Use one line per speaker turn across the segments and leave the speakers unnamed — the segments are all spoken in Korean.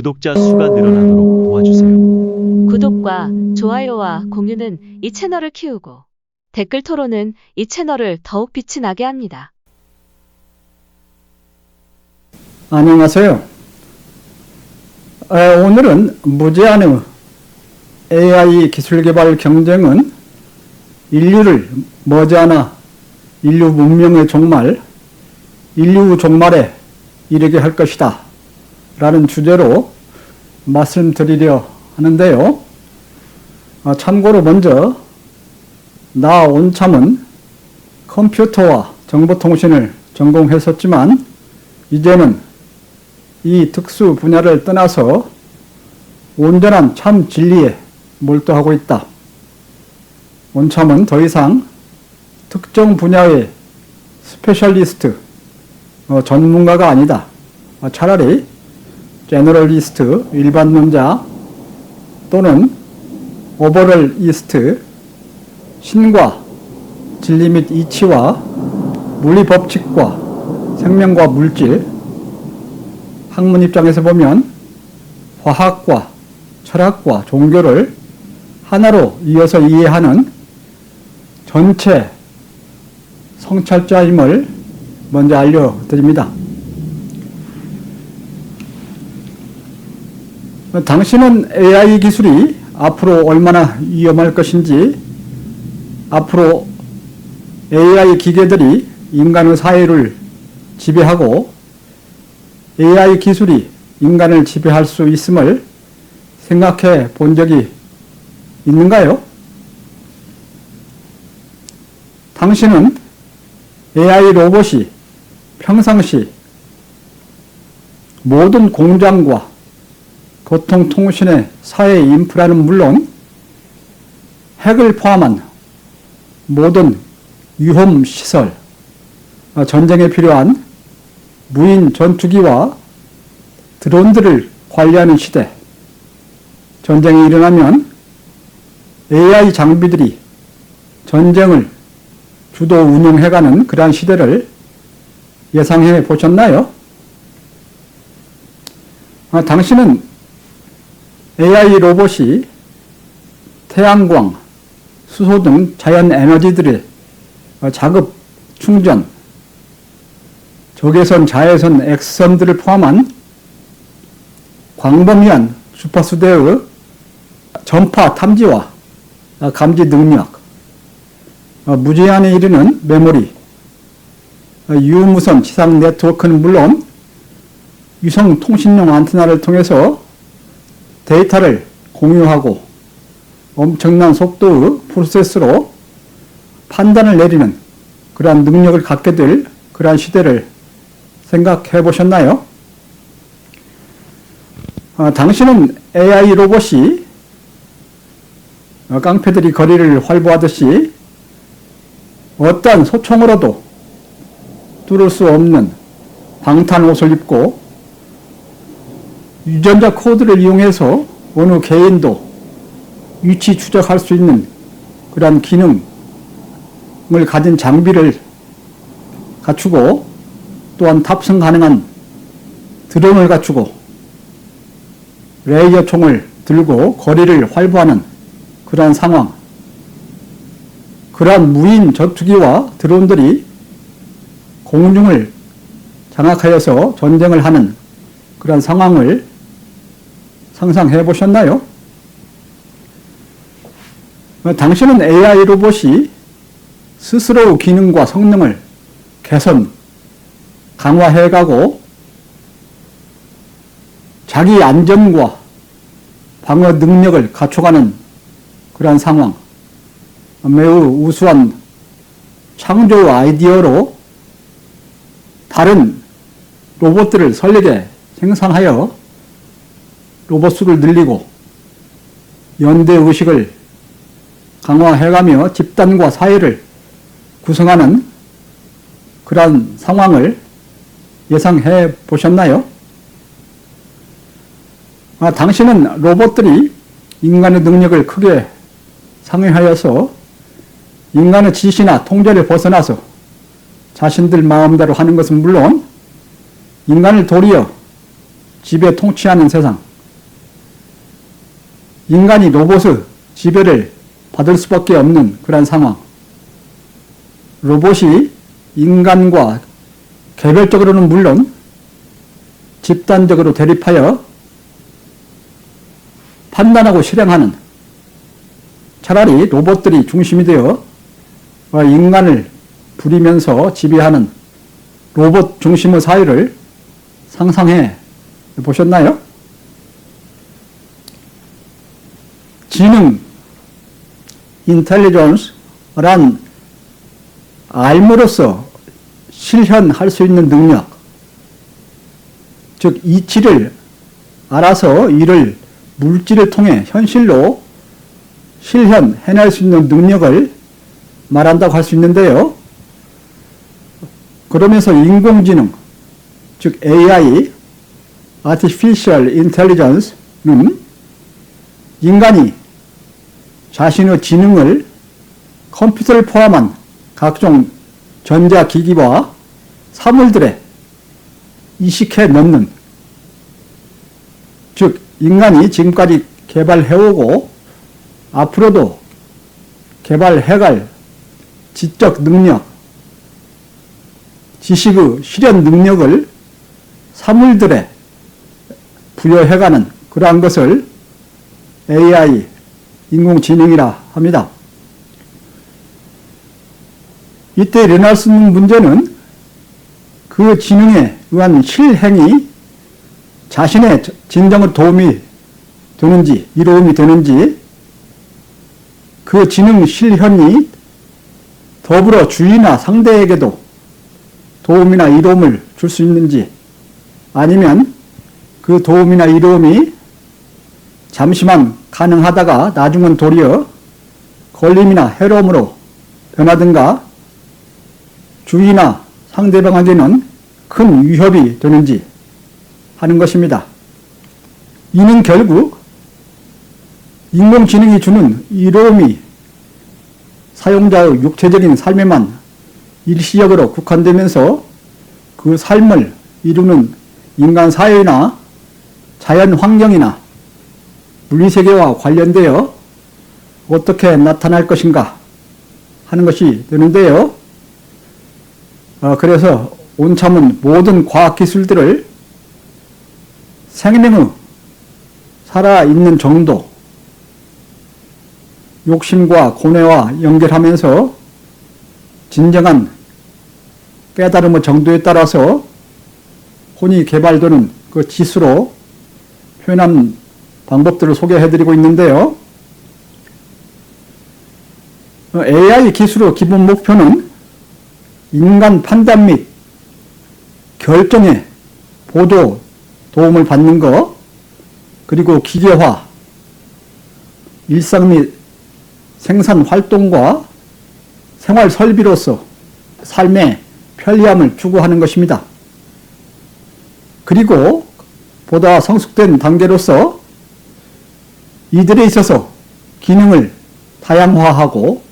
구독자 수가 늘어나도록 도와주세요.
구독과 좋아요와 공유는 이 채널을 키우고 댓글 토론은 이 채널을 더욱 빛이 나게 합니다.
안녕하세요. 오늘은 무제한의 AI 기술 개발 경쟁은 인류를 머지않아 인류 문명의 종말, 인류 종말에 이르게 할 것이다 라는 주제로 말씀드리려 하는데요. 참고로 먼저 나 온참은 컴퓨터와 정보통신을 전공했었지만 이제는 이 특수 분야를 떠나서 온전한 참 진리에 몰두하고 있다. 온참은 더 이상 특정 분야의 스페셜리스트, 전문가가 아니다. 차라리 제너럴리스트, 일반론자 또는 오버럴리스트, 신과 진리 및 이치와 물리 법칙과 생명과 물질, 학문 입장에서 보면 화학과 철학과 종교를 하나로 이어서 이해하는 전체 성찰자임을 먼저 알려드립니다. 당신은 AI 기술이 앞으로 얼마나 위험할 것인지, 앞으로 AI 기계들이 인간의 사회를 지배하고 AI 기술이 인간을 지배할 수 있음을 생각해 본 적이 있는가요? 당신은 AI 로봇이 평상시 모든 공장과 교통통신의 사회 인프라는 물론 핵을 포함한 모든 위험시설, 전쟁에 필요한 무인 전투기와 드론들을 관리하는 시대, 전쟁이 일어나면 AI 장비들이 전쟁을 주도 운영해가는 그러한 시대를 예상해 보셨나요? 당신은 AI 로봇이 태양광, 수소 등 자연 에너지들의 자급, 충전, 적외선, 자외선, X선들을 포함한 광범위한 주파수대의 전파 탐지와 감지 능력, 무제한에 이르는 메모리, 유무선 지상 네트워크는 물론 위성 통신용 안테나를 통해서 데이터를 공유하고 엄청난 속도의 프로세스로 판단을 내리는 그러한 능력을 갖게 될 그러한 시대를 생각해 보셨나요? 당신은 AI 로봇이 깡패들이 거리를 활보하듯이 어떠한 소총으로도 뚫을 수 없는 방탄 옷을 입고 유전자 코드를 이용해서 어느 개인도 위치 추적할 수 있는 그러한 기능을 가진 장비를 갖추고 또한 탑승 가능한 드론을 갖추고 레이저 총을 들고 거리를 활보하는 그러한 상황, 그러한 무인 전투기와 드론들이 공중을 장악하여서 전쟁을 하는 그러한 상황을 상상해 보셨나요? 당신은 AI 로봇이 스스로 기능과 성능을 개선, 강화해가고 자기 안전과 방어 능력을 갖춰가는 그러한 상황, 매우 우수한 창조 아이디어로 다른 로봇들을 선리게 생산하여 로봇 수를 늘리고 연대의식을 강화해가며 집단과 사회를 구성하는 그러한 상황을 예상해 보셨나요? 당신은 로봇들이 인간의 능력을 크게 상회하여서 인간의 지시나 통제를 벗어나서 자신들 마음대로 하는 것은 물론 인간을 도리어 지배 통치하는 세상, 인간이 로봇의 지배를 받을 수밖에 없는 그런 상황. 로봇이 인간과 개별적으로는 물론 집단적으로 대립하여 판단하고 실행하는, 차라리 로봇들이 중심이 되어 인간을 부리면서 지배하는 로봇 중심의 사회를 상상해 보셨나요? 지능, 인텔리전스란 알므로써 실현할 수 있는 능력, 즉 이치를 알아서 이를 물질을 통해 현실로 실현해낼 수 있는 능력을 말한다고 할 수 있는데요. 그러면서 인공지능, 즉 AI, Artificial Intelligence는 인간이 자신의 지능을 컴퓨터를 포함한 각종 전자기기와 사물들에 이식해 넣는, 즉 인간이 지금까지 개발해오고 앞으로도 개발해갈 지적 능력, 지식의 실현 능력을 사물들에 부여해가는 그러한 것을 AI, 인공지능이라 합니다. 이때 일어날 수 있는 문제는 그 지능에 의한 실행이 자신의 진정의 도움이 되는지, 이로움이 되는지, 그 지능 실현이 더불어 주위나 상대에게도 도움이나 이로움을 줄 수 있는지, 아니면 그 도움이나 이로움이 잠시만 가능하다가 나중은 도리어 걸림이나 해로움으로 변하든가 주위나 상대방에게는 큰 위협이 되는지 하는 것입니다. 이는 결국 인공지능이 주는 이로움이 사용자의 육체적인 삶에만 일시적으로 국한되면서 그 삶을 이루는 인간 사회나 자연 환경이나 물리세계와 관련되어 어떻게 나타날 것인가 하는 것이 되는데요. 그래서 온참은 모든 과학기술들을 생명의 살아있는 정도, 욕심과 고뇌와 연결하면서 진정한 깨달음의 정도에 따라서 혼이 개발되는 그 지수로 표현한 방법들을 소개해드리고 있는데요. AI 기술의 기본 목표는 인간 판단 및 결정에 보조 도움을 받는 것, 그리고 기계화, 일상 및 생산 활동과 생활 설비로서 삶의 편리함을 추구하는 것입니다. 그리고 보다 성숙된 단계로서 이들에 있어서 기능을 다양화하고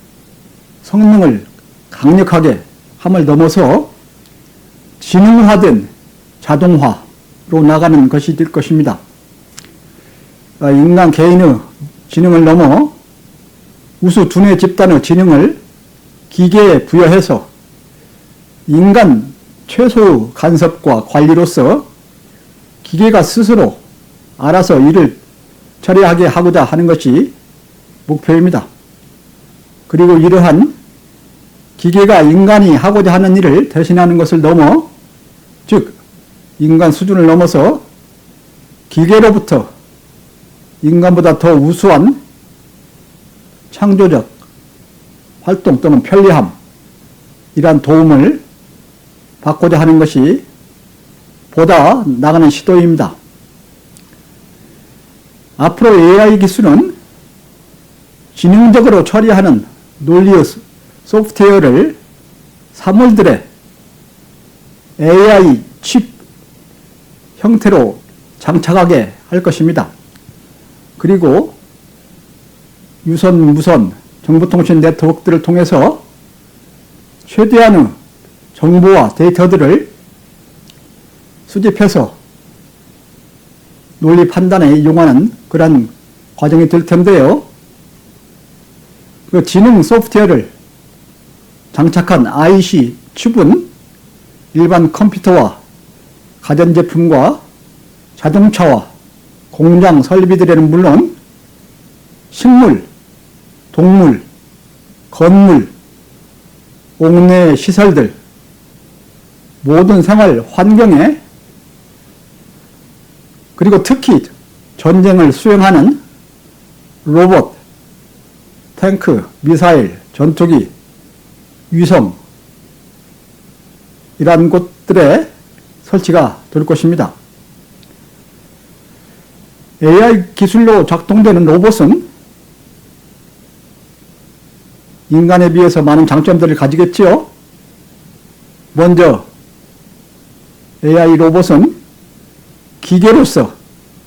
성능을 강력하게 함을 넘어서 지능화된 자동화로 나가는 것이 될 것입니다. 인간 개인의 지능을 넘어 우수 두뇌 집단의 지능을 기계에 부여해서 인간 최소의 간섭과 관리로서 기계가 스스로 알아서 일을 처리하게 하고자 하는 것이 목표입니다. 그리고 이러한 기계가 인간이 하고자 하는 일을 대신하는 것을 넘어, 즉 인간 수준을 넘어서 기계로부터 인간보다 더 우수한 창조적 활동 또는 편리함, 이러한 도움을 받고자 하는 것이 보다 나가는 시도입니다. 앞으로 AI 기술은 지능적으로 처리하는 논리의 소프트웨어를 사물들의 AI 칩 형태로 장착하게 할 것입니다. 그리고 유선, 무선, 정보통신 네트워크들을 통해서 최대한의 정보와 데이터들을 수집해서 논리 판단에 이용하는 그런 과정이 될 텐데요. 그 지능 소프트웨어를 장착한 IC 칩은 일반 컴퓨터와 가전제품과 자동차와 공장 설비들에는 물론 식물, 동물, 건물, 옥내 시설들, 모든 생활 환경에 그리고 특히 전쟁을 수행하는 로봇, 탱크, 미사일, 전투기, 위성 이러한 곳들에 설치가 될 것입니다. AI 기술로 작동되는 로봇은 인간에 비해서 많은 장점들을 가지겠지요. 먼저 AI 로봇은 기계로서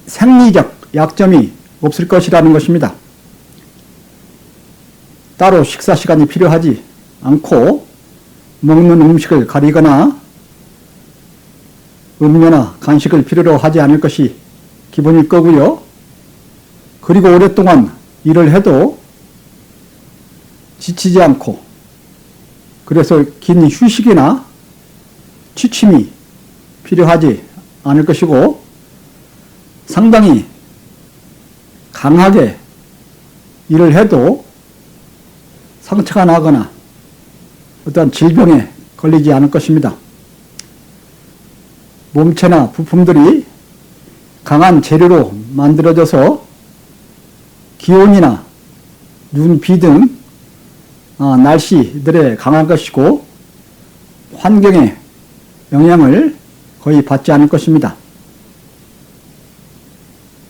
생리적 약점이 없을 것이라는 것입니다. 따로 식사 시간이 필요하지 않고 먹는 음식을 가리거나 음료나 간식을 필요로 하지 않을 것이 기본일 거고요. 그리고 오랫동안 일을 해도 지치지 않고 그래서 긴 휴식이나 취침이 필요하지 않을 것이고 상당히 강하게 일을 해도 상처가 나거나 어떤 질병에 걸리지 않을 것입니다. 몸체나 부품들이 강한 재료로 만들어져서 기온이나 눈, 비 등 날씨들에 강한 것이고 환경에 영향을 거의 받지 않을 것입니다.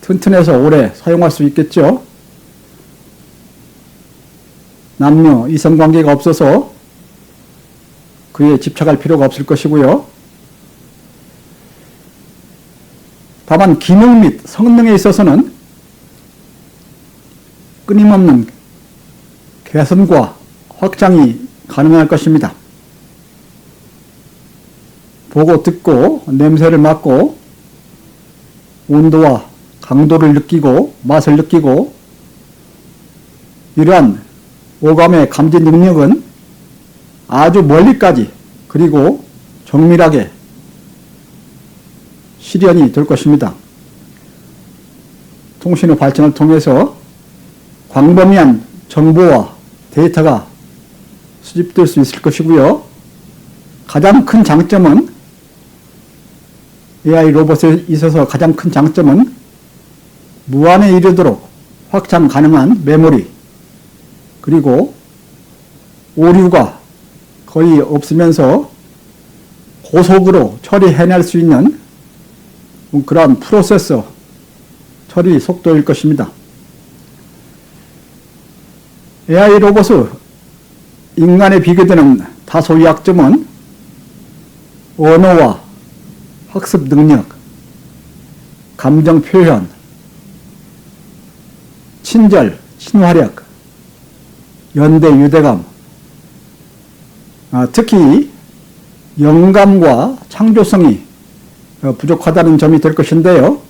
튼튼해서 오래 사용할 수 있겠죠. 남녀 이성관계가 없어서 그에 집착할 필요가 없을 것이고요. 다만 기능 및 성능에 있어서는 끊임없는 개선과 확장이 가능할 것입니다. 보고 듣고 냄새를 맡고 온도와 강도를 느끼고 맛을 느끼고 이러한 오감의 감지 능력은 아주 멀리까지 그리고 정밀하게 실현이 될 것입니다. 통신의 발전을 통해서 광범위한 정보와 데이터가 수집될 수 있을 것이고요. 가장 큰 장점은 AI 로봇에 있어서 가장 큰 장점은 무한에 이르도록 확장 가능한 메모리 그리고 오류가 거의 없으면서 고속으로 처리해낼 수 있는 그러한 프로세서 처리 속도일 것입니다. AI 로봇의 인간에 비교되는 다소 약점은 언어와 학습 능력, 감정 표현, 친절, 친화력, 연대, 유대감, 특히 영감과 창조성이 부족하다는 점이 될 것인데요.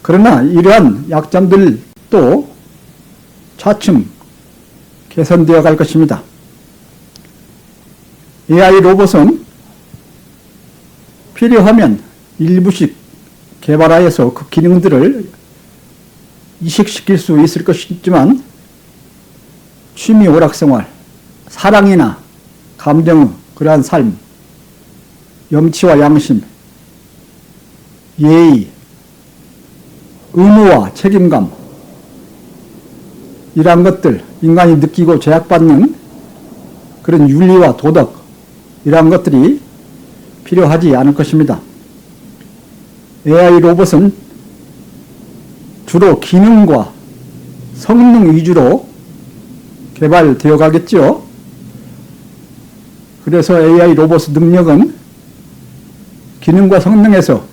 그러나 이러한 약점들도 차츰 개선되어 갈 것입니다. AI 로봇은 필요하면 일부씩 개발하여서 그 기능들을 이식시킬 수 있을 것이지만 취미 오락생활, 사랑이나 감정의 그러한 삶, 염치와 양심, 예의, 의무와 책임감 이러한 것들, 인간이 느끼고 제약받는 그런 윤리와 도덕 이러한 것들이 필요하지 않을 것입니다. AI 로봇은 주로 기능과 성능 위주로 개발되어 가겠지요. 그래서 AI 로봇의 능력은 기능과 성능에서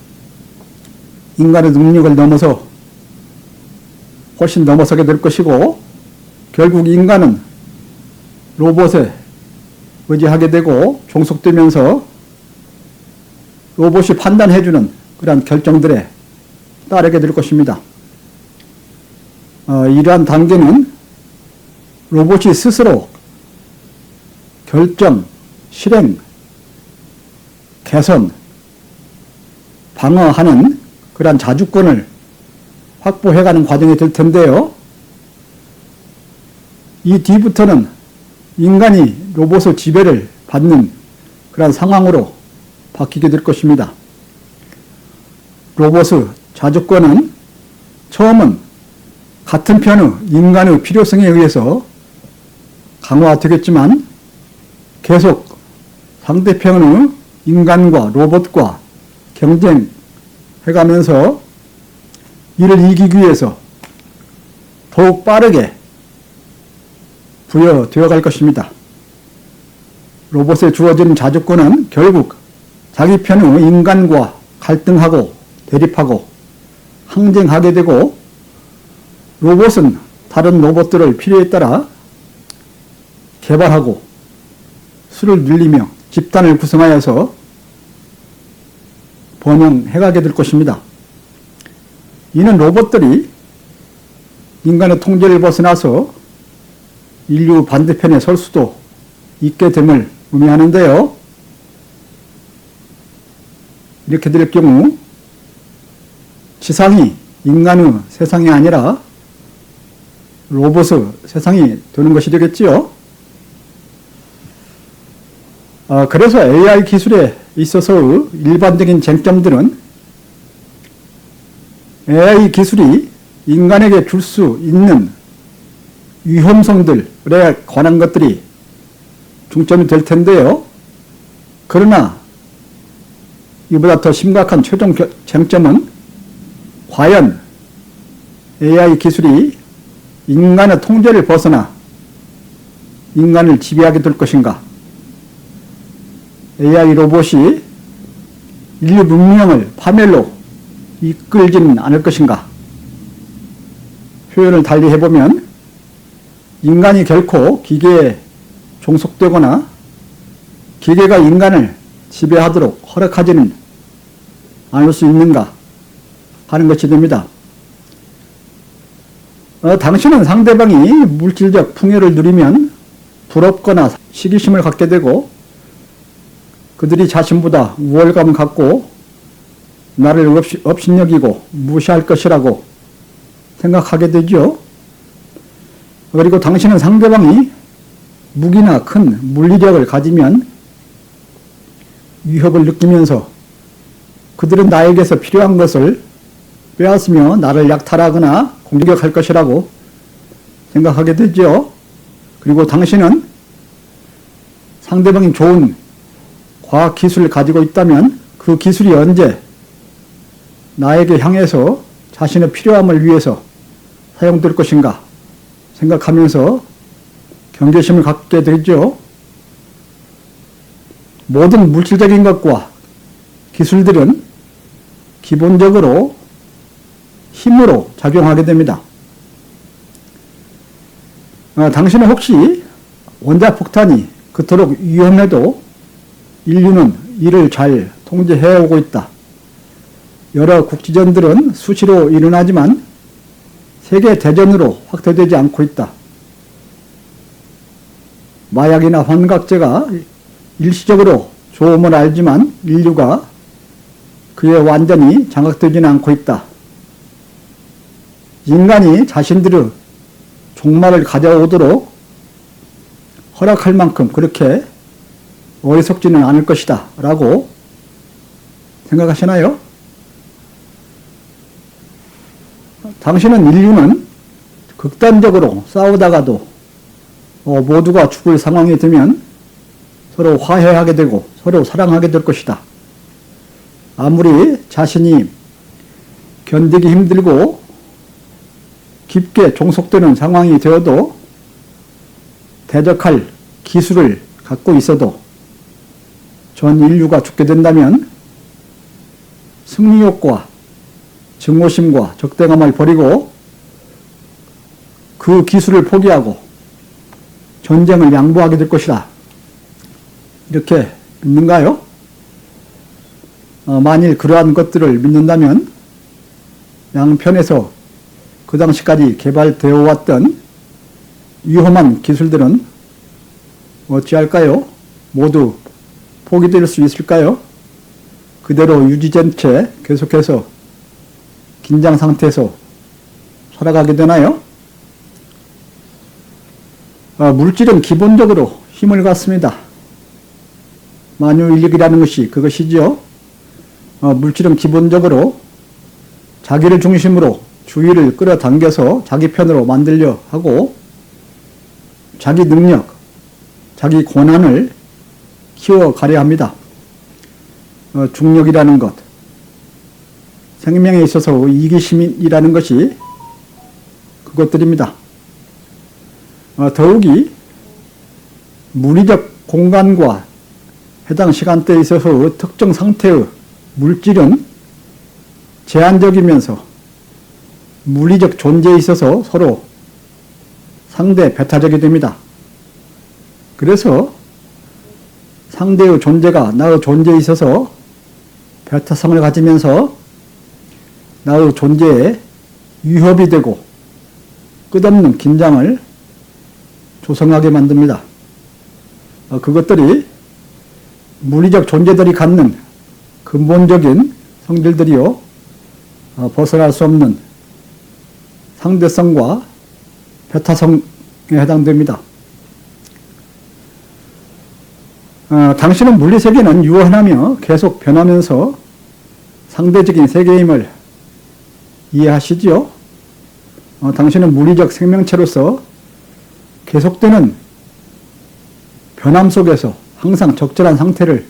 인간의 능력을 넘어서 훨씬 넘어서게 될 것이고 결국 인간은 로봇에 의지하게 되고 종속되면서 로봇이 판단해주는 그러한 결정들에 따르게 될 것입니다. 이러한 단계는 로봇이 스스로 결정, 실행, 개선, 방어하는 그러한 자주권을 확보해가는 과정이 될 텐데요. 이 뒤부터는 인간이 로봇의 지배를 받는 그러한 상황으로 바뀌게 될 것입니다. 로봇의 자주권은 처음은 같은 편의 인간의 필요성에 의해서 강화되겠지만 계속 상대편의 인간과 로봇과 경쟁해가면서 이를 이기기 위해서 더욱 빠르게 부여되어 갈 것입니다. 로봇에 주어진 자주권은 결국 자기 편의 인간과 갈등하고 대립하고 항쟁하게 되고, 로봇은 다른 로봇들을 필요에 따라 개발하고 수를 늘리며 집단을 구성하여서 번영해가게 될 것입니다. 이는 로봇들이 인간의 통제를 벗어나서 인류 반대편에 설 수도 있게 됨을 의미하는데요. 이렇게 될 경우 지상이 인간의 세상이 아니라 로봇의 세상이 되는 것이 되겠지요. 그래서 AI 기술에 있어서의 일반적인 쟁점들은 AI 기술이 인간에게 줄 수 있는 위험성들에 관한 것들이 중점이 될 텐데요. 그러나 이보다 더 심각한 최종 쟁점은 과연 AI 기술이 인간의 통제를 벗어나 인간을 지배하게 될 것인가? AI 로봇이 인류 문명을 파멸로 이끌지는 않을 것인가? 표현을 달리 해보면 인간이 결코 기계에 종속되거나 기계가 인간을 지배하도록 허락하지는 않을 수 있는가 하는 것이 됩니다. 당신은 상대방이 물질적 풍요를 누리면 부럽거나 시기심을 갖게 되고, 그들이 자신보다 우월감을 갖고 나를 업신여기고 무시할 것이라고 생각하게 되죠. 그리고 당신은 상대방이 무기나 큰 물리력을 가지면 위협을 느끼면서 그들은 나에게서 필요한 것을 빼앗으며 나를 약탈하거나 공격할 것이라고 생각하게 되죠. 그리고 당신은 상대방이 좋은 과학 기술을 가지고 있다면 그 기술이 언제 나에게 향해서 자신의 필요함을 위해서 사용될 것인가 생각하면서 경계심을 갖게 되죠. 모든 물질적인 것과 기술들은 기본적으로 힘으로 작용하게 됩니다. 당신은 혹시 원자폭탄이 그토록 위험해도 인류는 이를 잘 통제해오고 있다. 여러 국지전들은 수시로 일어나지만 세계대전으로 확대되지 않고 있다. 마약이나 환각제가 일시적으로 좋음을 알지만 인류가 그에 완전히 장악되지는 않고 있다. 인간이 자신들의 종말을 가져오도록 허락할 만큼 그렇게 어리석지는 않을 것이다 라고 생각하시나요? 당신은 인류는 극단적으로 싸우다가도 모두가 죽을 상황이 되면 서로 화해하게 되고 서로 사랑하게 될 것이다. 아무리 자신이 견디기 힘들고 깊게 종속되는 상황이 되어도 대적할 기술을 갖고 있어도 전 인류가 죽게 된다면 승리욕과 증오심과 적대감을 버리고 그 기술을 포기하고 전쟁을 양보하게 될 것이다. 이렇게 믿는가요? 만일 그러한 것들을 믿는다면 양편에서 그 당시까지 개발되어 왔던 위험한 기술들은 어찌할까요? 모두 포기될 수 있을까요? 그대로 유지된 채 계속해서 긴장 상태에서 살아가게 되나요? 물질은 기본적으로 힘을 갖습니다. 만유인력이라는 것이 그것이죠. 물질은 기본적으로 자기를 중심으로 주위를 끌어당겨서 자기 편으로 만들려 하고 자기 능력, 자기 권한을 키워가려 합니다. 중력이라는 것, 생명에 있어서 이기심이라는 것이 그것들입니다. 더욱이 물리적 공간과 해당 시간대에 있어서 특정 상태의 물질은 제한적이면서 물리적 존재에 있어서 서로 상대 배타적이 됩니다. 그래서 상대의 존재가 나의 존재에 있어서 배타성을 가지면서 나의 존재에 위협이 되고 끝없는 긴장을 조성하게 만듭니다. 그것들이 물리적 존재들이 갖는 근본적인 성질들이요, 벗어날 수 없는 상대성과 배타성에 해당됩니다. 당신은 물리세계는 유한하며 계속 변하면서 상대적인 세계임을 이해하시지요? 당신은 물리적 생명체로서 계속되는 변함 속에서 항상 적절한 상태를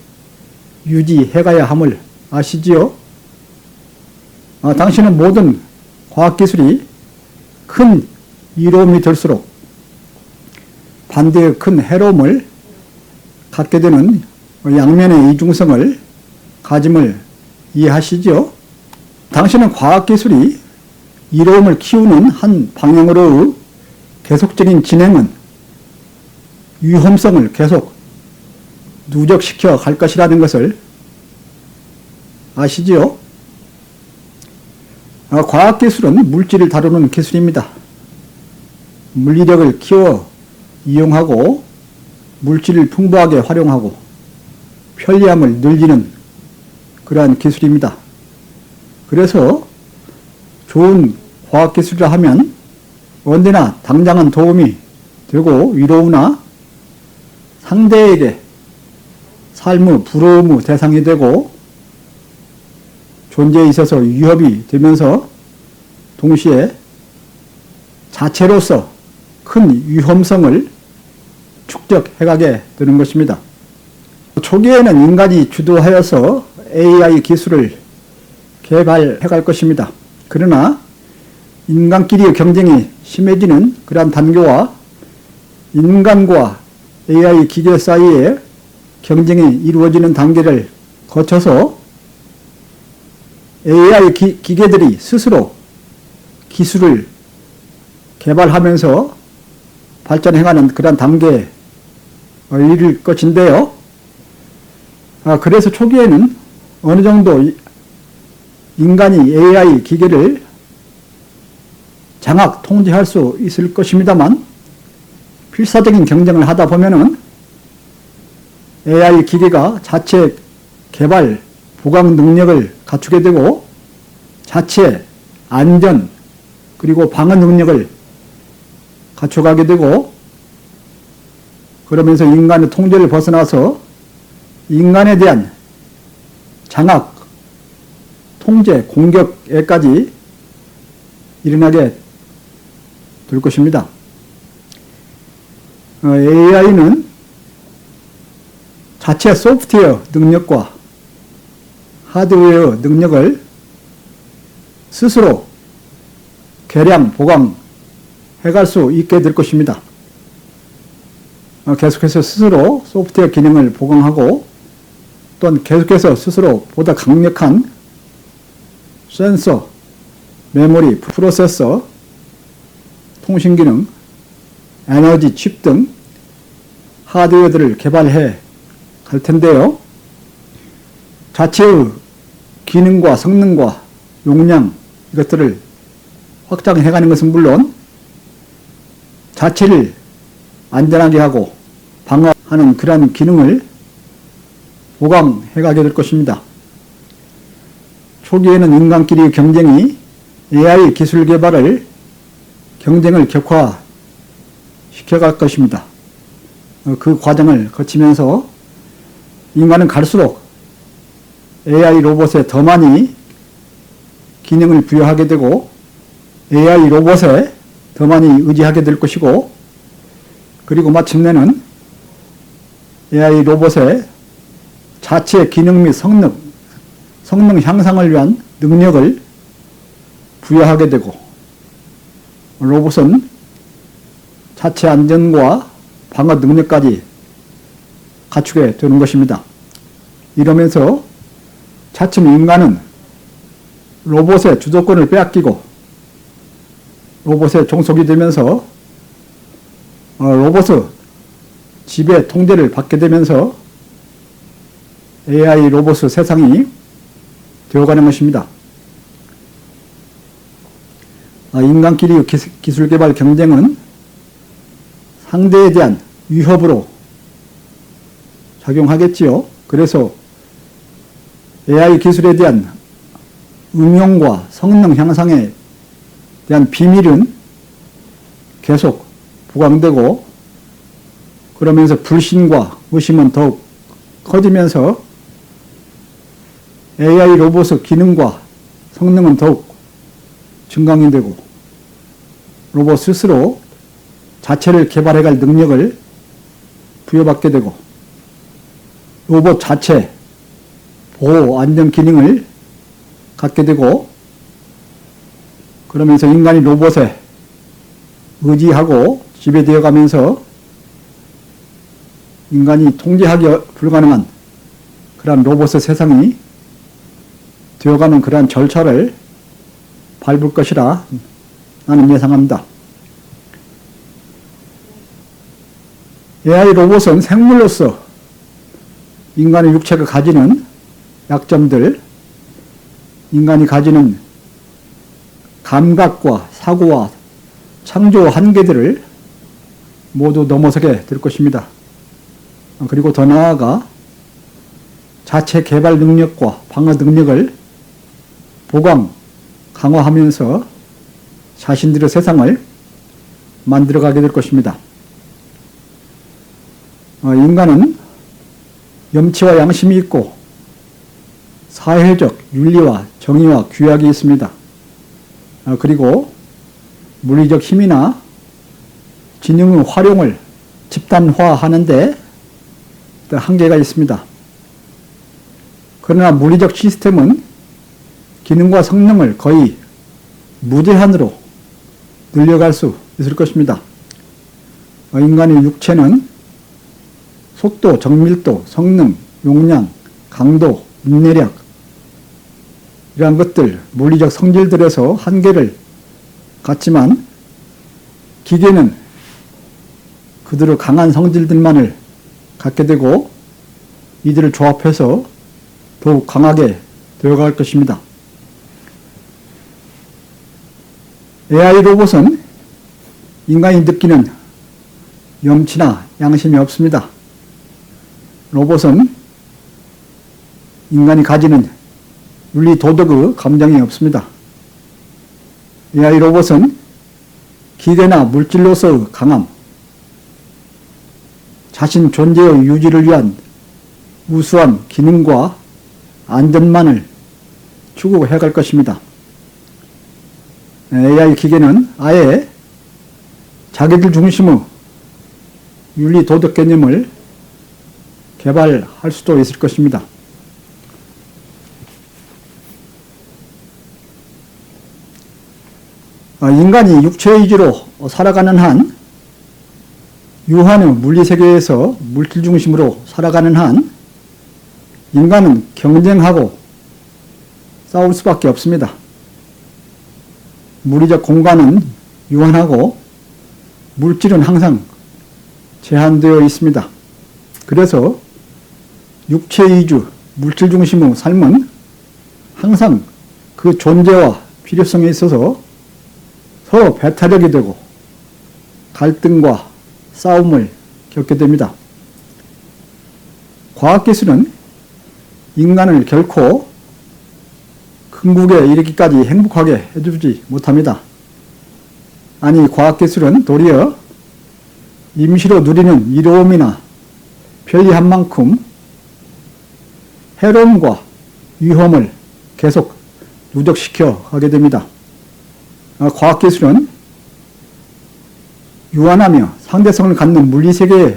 유지해가야 함을 아시지요? 당신은 모든 과학기술이 큰 이로움이 될수록 반대의 큰 해로움을 갖게 되는 양면의 이중성을 가짐을 이해하시죠? 당신은 과학기술이 이로움을 키우는 한 방향으로의 계속적인 진행은 위험성을 계속 누적시켜 갈 것이라는 것을 아시지요? 과학기술은 물질을 다루는 기술입니다. 물리력을 키워 이용하고 물질을 풍부하게 활용하고 편리함을 늘리는 그러한 기술입니다. 그래서 좋은 과학기술이라 하면 언제나 당장은 도움이 되고 위로우나 상대에게 삶의 부러움의 대상이 되고 존재에 있어서 위협이 되면서 동시에 자체로서 큰 위험성을 축적해가게 되는 것입니다. 초기에는 인간이 주도하여서 AI 기술을 개발해갈 것입니다. 그러나 인간끼리의 경쟁이 심해지는 그러한 단계와 인간과 AI 기계 사이에 경쟁이 이루어지는 단계를 거쳐서 AI 기계들이 스스로 기술을 개발하면서 발전해가는 그런 단계에 이를 것인데요. 그래서 초기에는 어느 정도 인간이 AI 기계를 장악, 통제할 수 있을 것입니다만 필사적인 경쟁을 하다 보면은 AI 기계가 자체 개발, 보강 능력을 갖추게 되고 자체 안전 그리고 방어 능력을 갖춰가게 되고 그러면서 인간의 통제를 벗어나서 인간에 대한 장악, 통제, 공격에까지 일어나게 될 것입니다. AI는 자체 소프트웨어 능력과 하드웨어 능력을 스스로 개량, 보강해갈 수 있게 될 것입니다. 계속해서 스스로 소프트웨어 기능을 보강하고 또한 계속해서 스스로 보다 강력한 센서, 메모리, 프로세서, 통신기능, 에너지 칩 등 하드웨어들을 개발해 갈 텐데요. 자체의 기능과 성능과 용량 이것들을 확장해가는 것은 물론 자체를 안전하게 하고 방어하는 그러한 기능을 보강해가게 될 것입니다. 초기에는 인간끼리의 경쟁이 AI 기술 개발을 경쟁을 격화시켜갈 것입니다. 그 과정을 거치면서 인간은 갈수록 AI 로봇에 더 많이 기능을 부여하게 되고 AI 로봇에 더 많이 의지하게 될 것이고, 그리고 마침내는 AI 로봇의 자체 기능 및 성능 향상을 위한 능력을 부여하게 되고, 로봇은 자체 안전과 방어 능력까지 갖추게 되는 것입니다. 이러면서 차츰 인간은 로봇의 주도권을 빼앗기고 로봇의 종속이 되면서 로봇의 지배 통제를 받게 되면서 AI 로봇의 세상이 되어가는 것입니다. 인간끼리의 기술 개발 경쟁은 상대에 대한 위협으로 작용하겠지요. 그래서 AI 기술에 대한 응용과 성능 향상에 대한 비밀은 계속 보강되고, 그러면서 불신과 의심은 더욱 커지면서 AI 로봇의 기능과 성능은 더욱 증강이 되고, 로봇 스스로 자체를 개발해갈 능력을 부여받게 되고, 로봇 자체 보호 안전 기능을 갖게 되고, 그러면서 인간이 로봇에 의지하고 지배되어 가면서 인간이 통제하기 불가능한 그러한 로봇의 세상이 되어가는 그러한 절차를 밟을 것이라 나는 예상합니다. AI 로봇은 생물로서 인간의 육체가 가지는 약점들, 인간이 가지는 감각과 사고와 창조 한계들을 모두 넘어서게 될 것입니다. 그리고 더 나아가 자체 개발 능력과 방어 능력을 보강, 강화하면서 자신들의 세상을 만들어가게 될 것입니다. 인간은 염치와 양심이 있고 사회적 윤리와 정의와 규약이 있습니다. 그리고 물리적 힘이나 지능의 활용을 집단화하는 데 한계가 있습니다. 그러나 물리적 시스템은 기능과 성능을 거의 무제한으로 늘려갈 수 있을 것입니다. 인간의 육체는 속도, 정밀도, 성능, 용량, 강도, 인내력 이러한 것들, 물리적 성질들에서 한계를 갖지만 기계는 그대로 강한 성질들만을 갖게 되고 이들을 조합해서 더욱 강하게 되어갈 것입니다. AI 로봇은 인간이 느끼는 염치나 양심이 없습니다. 로봇은 인간이 가지는 윤리 도덕의 감정이 없습니다. AI 로봇은 기계나 물질로서의 강함, 자신 존재의 유지를 위한 우수한 기능과 안전만을 추구해 갈 것입니다. AI 기계는 아예 자기들 중심의 윤리 도덕 개념을 개발할 수도 있을 것입니다. 인간이 육체 위주로 살아가는 한, 유한의 물리세계에서 물질 중심으로 살아가는 한 인간은 경쟁하고 싸울 수밖에 없습니다. 물리적 공간은 유한하고 물질은 항상 제한되어 있습니다. 그래서 육체 위주, 물질 중심의 삶은 항상 그 존재와 필요성에 있어서 서로 배타적이 되고 갈등과 싸움을 겪게 됩니다. 과학기술은 인간을 결코 궁극에 이르기까지 행복하게 해주지 못합니다. 아니, 과학기술은 도리어 임시로 누리는 이로움이나 편리한 만큼 해로움과 위험을 계속 누적시켜 가게 됩니다. 과학기술은 유한하며 상대성을 갖는 물리세계의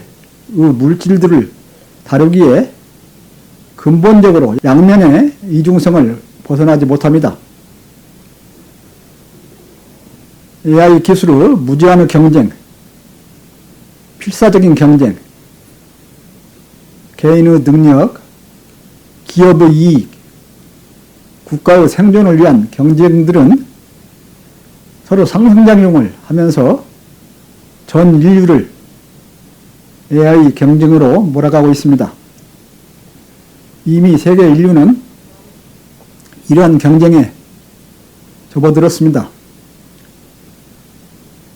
물질들을 다루기에 근본적으로 양면의 이중성을 벗어나지 못합니다. AI 기술의 무제한의 경쟁, 필사적인 경쟁, 개인의 능력, 기업의 이익, 국가의 생존을 위한 경쟁들은 서로 상승작용을 하면서 전 인류를 AI 경쟁으로 몰아가고 있습니다. 이미 세계 인류는 이러한 경쟁에 접어들었습니다.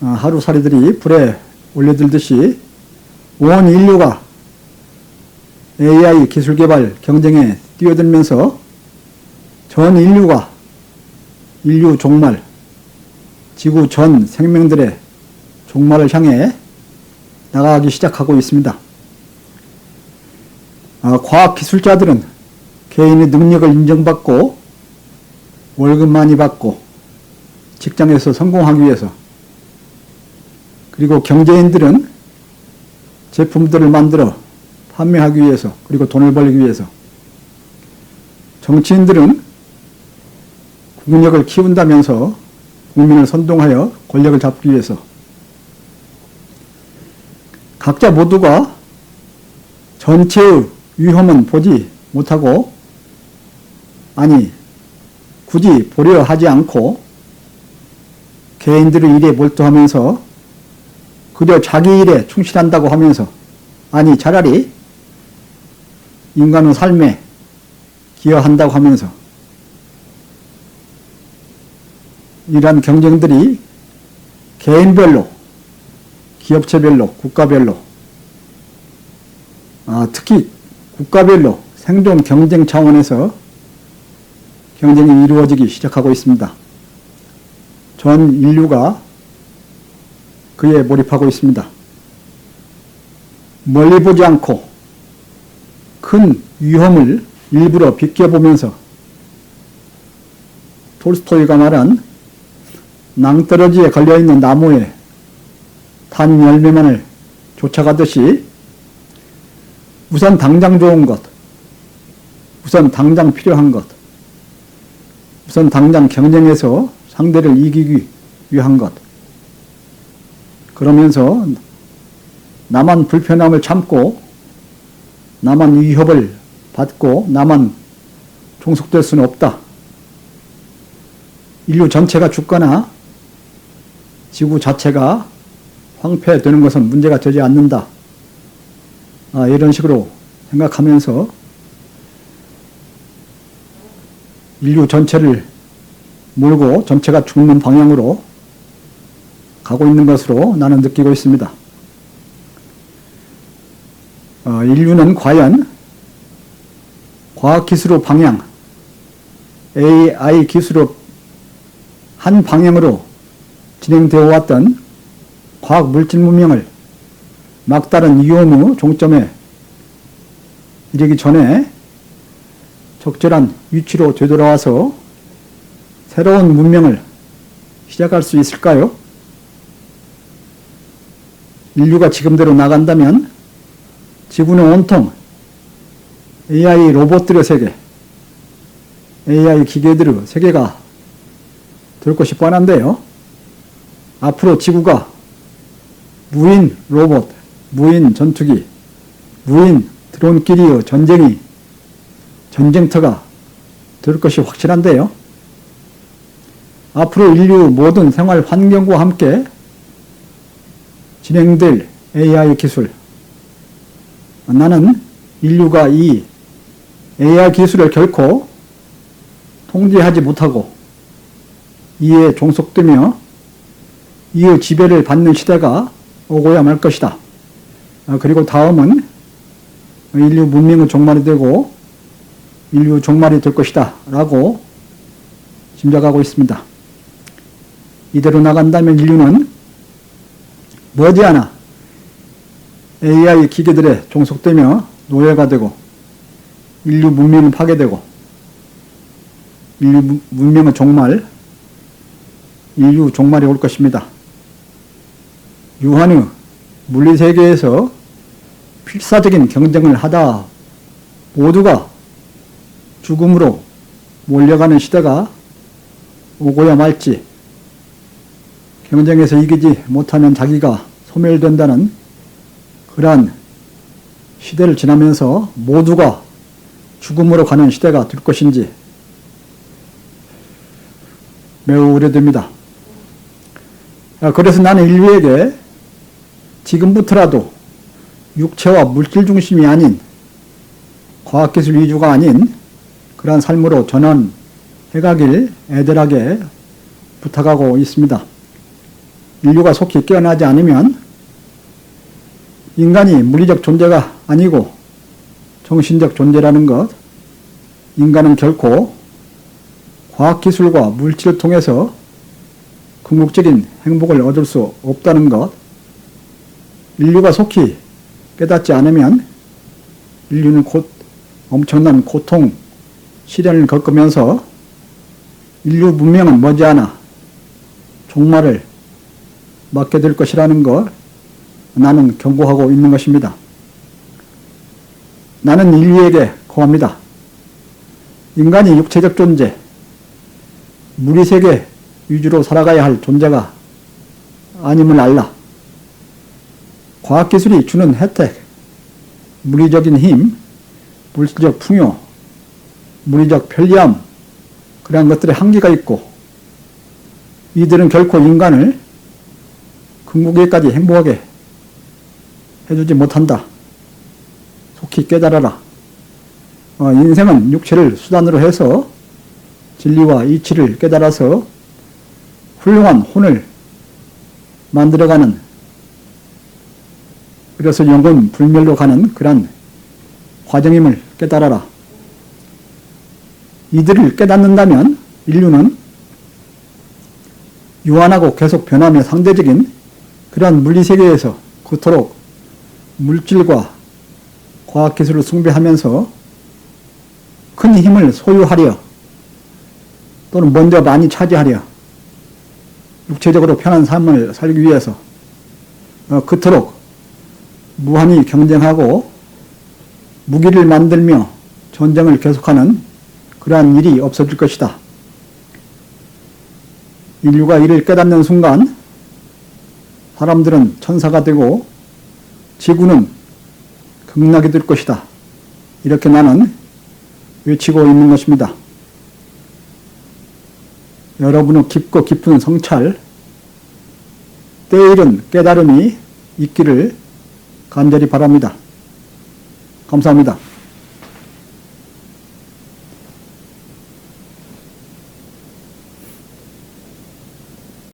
하루살이들이 불에 올려들듯이 온 인류가 AI 기술 개발 경쟁에 뛰어들면서 전 인류가 인류 종말, 지구 전 생명들의 종말을 향해 나가기 시작하고 있습니다. 과학기술자들은 개인의 능력을 인정받고 월급 많이 받고 직장에서 성공하기 위해서, 그리고 경제인들은 제품들을 만들어 판매하기 위해서, 그리고 돈을 벌기 위해서, 정치인들은 국력을 키운다면서 국민을 선동하여 권력을 잡기 위해서, 각자 모두가 전체의 위험은 보지 못하고, 아니 굳이 보려 하지 않고 개인들의 일에 몰두하면서 그저 자기 일에 충실한다고 하면서, 아니 차라리 인간의 삶에 기여한다고 하면서, 이러한 경쟁들이 개인별로, 기업체별로, 국가별로, 특히 국가별로 생존 경쟁 차원에서 경쟁이 이루어지기 시작하고 있습니다. 전 인류가 그에 몰입하고 있습니다. 멀리 보지 않고 큰 위험을 일부러 비껴보면서 톨스토이가 말한 낭떠러지에 걸려있는 나무에 단 열매만을 쫓아가듯이 우선 당장 좋은 것, 우선 당장 필요한 것, 우선 당장 경쟁에서 상대를 이기기 위한 것, 그러면서 나만 불편함을 참고 나만 위협을 받고 나만 종속될 수는 없다. 인류 전체가 죽거나 지구 자체가 황폐되는 것은 문제가 되지 않는다. 이런 식으로 생각하면서 인류 전체를 몰고 전체가 죽는 방향으로 가고 있는 것으로 나는 느끼고 있습니다. 인류는 과연 과학기술의 방향, AI 기술의 한 방향으로 진행되어 왔던 과학물질 문명을 막다른 위험의 종점에 이르기 전에 적절한 위치로 되돌아와서 새로운 문명을 시작할 수 있을까요? 인류가 지금대로 나간다면 지구는 온통 AI 로봇들의 세계, AI 기계들의 세계가 될 것이 뻔한데요. 앞으로 지구가 무인 로봇, 무인 전투기, 무인 드론끼리의 전쟁터가 될 것이 확실한데요. 앞으로 인류 모든 생활 환경과 함께 진행될 AI 기술, 나는 인류가 이 AI 기술을 결코 통제하지 못하고 이에 종속되며 이의 지배를 받는 시대가 오고야 말 것이다. 그리고 다음은 인류 문명의 종말이 되고 인류 종말이 될 것이다 라고 짐작하고 있습니다. 이대로 나간다면 인류는 머지않아 AI 기계들에 종속되며 노예가 되고 인류 문명은 파괴되고 인류 문명의 종말, 인류 종말이 올 것입니다. 유한의 물리세계에서 필사적인 경쟁을 하다 모두가 죽음으로 몰려가는 시대가 오고야 말지, 경쟁에서 이기지 못하면 자기가 소멸된다는 그러한 시대를 지나면서 모두가 죽음으로 가는 시대가 될 것인지 매우 우려됩니다. 그래서 나는 인류에게 지금부터라도 육체와 물질 중심이 아닌 과학기술 위주가 아닌 그러한 삶으로 전환해가길 애절하게 부탁하고 있습니다. 인류가 속히 깨어나지 않으면 인간이 물리적 존재가 아니고 정신적 존재라는 것, 인간은 결코 과학기술과 물질을 통해서 궁극적인 행복을 얻을 수 없다는 것, 인류가 속히 깨닫지 않으면 인류는 곧 엄청난 고통, 시련을 겪으면서 인류 문명은 머지않아 종말을 맞게 될 것이라는 걸 나는 경고하고 있는 것입니다. 나는 인류에게 고합니다. 인간이 육체적 존재, 무리세계 위주로 살아가야 할 존재가 아님을 알라. 과학기술이 주는 혜택, 물리적인 힘, 물질적 풍요, 물리적 편리함, 그러한 것들의 한계가 있고 이들은 결코 인간을 궁극에까지 행복하게 해주지 못한다. 속히 깨달아라. 인생은 육체를 수단으로 해서 진리와 이치를 깨달아서 훌륭한 혼을 만들어가는, 그래서 영혼 불멸로 가는 그러한 과정임을 깨달아라. 이들을 깨닫는다면 인류는 유한하고 계속 변하며 상대적인 그러한 물리세계에서 그토록 물질과 과학기술을 숭배하면서 큰 힘을 소유하려 또는 먼저 많이 차지하려 육체적으로 편한 삶을 살기 위해서 그토록 무한히 경쟁하고 무기를 만들며 전쟁을 계속하는 그러한 일이 없어질 것이다. 인류가 이를 깨닫는 순간 사람들은 천사가 되고 지구는 극락이 될 것이다. 이렇게 나는 외치고 있는 것입니다. 여러분의 깊고 깊은 성찰, 때이른 깨달음이 있기를 간절히 바랍니다. 감사합니다.